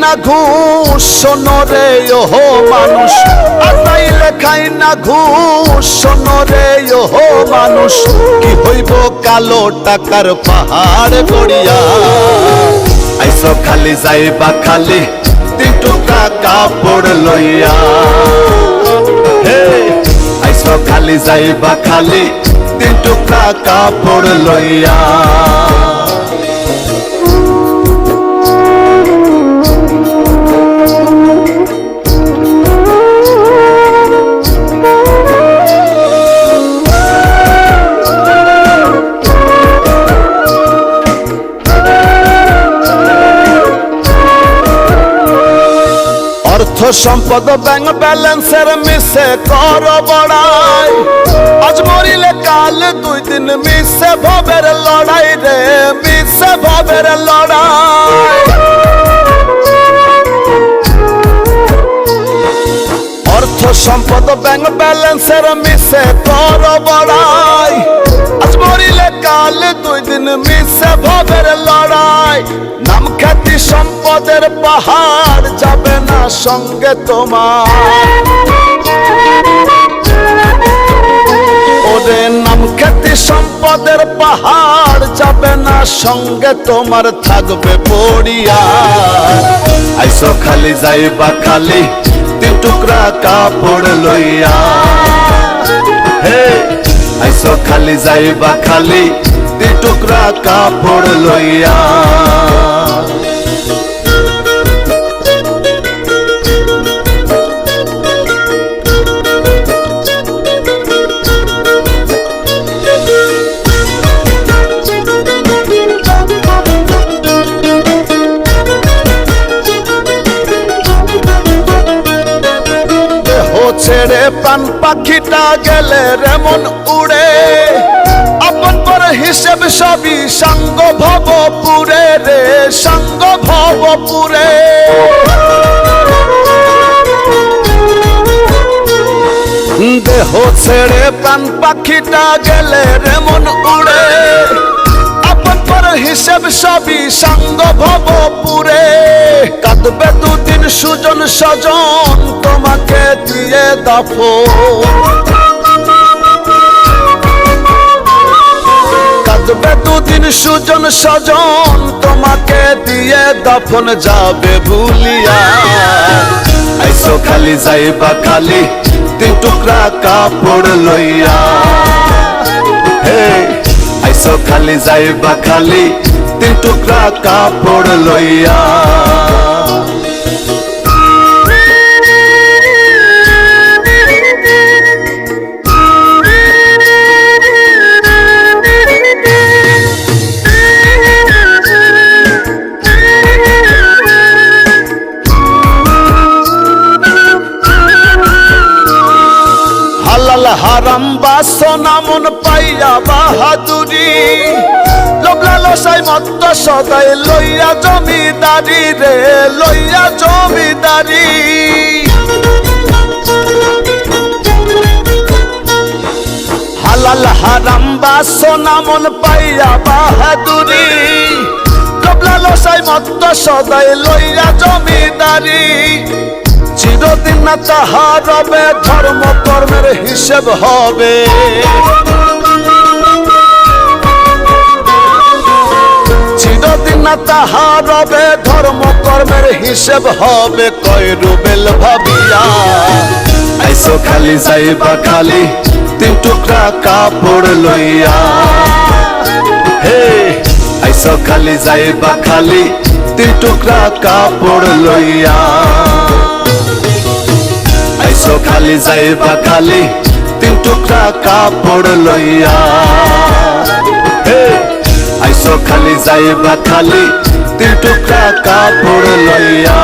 না ঘুষ, শোনো রে ওহো মানুষ। আজরাইলে খাই না ঘুষ, শোনো রে ওহো মানুষ। কি হইব কালো টাকার পাহাড় গড়িয়া। আইসো খালি যাইবা খালি 3 টুকরা কাপড় লইয়া। হে আইসো খালি যাইবা খালি 3 টুকরা কাপড় লইয়া। অর্থ সম্পদ ব্যাংক ব্যালেন্সের মিশে কর বড়াই। আজ মরিলে কাল 2 দিন মিশে ভবের লড়াই রে, মিশে ভবের লড়াই। অর্থ সম্পদ ব্যাংক ব্যালেন্সের মিশে কর বড়াই। আজ মরিলে কাল 2 দিন মিশে ভবের লড়াই। নাম খ্যাতি সম্পদের পাহাড় যাবে না সঙ্গে তোমার। ওরে নাম খ্যাতি সম্পদের পাহাড় যাবে না সঙ্গে তোমার, থাকবে পড়িয়া। আইসো খালি যাইবা খালি 3 টুকরা কাপড় লইয়া। হে আইসো খালি যাইবা খালি 3 টুকরা কাপড় লইয়া। ছেড়ে প্রাণ পাখিটা গেলে রেমন উড়ে। আপন পর হিসেব সবই সাঙ্গ ভবপুরে রে, সাঙ্গ ভবপুরে। দেহ ছেড়ে প্রাণ পাখিটা গেলে রেমন উড়ে। আপন পর হিসেব সবই সাঙ্গ ভবপুরে। কাঁদবে 2 দিন সুজন স্বজন তোমাকে দিয়ে দাফন। কাঁদবে 2 দিন সুজন স্বজন তোমাকে দিয়ে দাফন, যাবে ভুলিয়া। আইসো খালি যাইবা খালি 3 টুকরা কাপড় লইয়া। হে আইসো খালি যাইবা খালি 3 টুকরা কাপড় লইয়া। হালাল হারাম বাসনা মন পাইয়া বাহাদুরি। লোভ লালসায় মত্ত সদাই লইয়া জমিদারি রে, লইয়া জমিদারি। হালাল হারাম বাসনা মন পাইয়া বাহাদুরি। লোভ লালসায় মত্ত সদাই লইয়া জমিদারি। চিরদিন না তাহা রবে ধর্ম কর্মের হিসেব হবে। চিরদিন না তাহা রবে ধর্ম কর্মের হিসেব হবে। কয় রুবেল ভাবিয়া। আইসো খালি যাইবা খালি 3 টুকরা কাপড় লইয়া। হে আইসো খালি যাইবা খালি 3 টুকরা কাপড় লইয়া। আইসো খালি যাইবা খালি 3 টুকরা কাপড় লইয়া। হে আইসো খালি যাইবা খালি 3 টুকরা কাপড় লইয়া।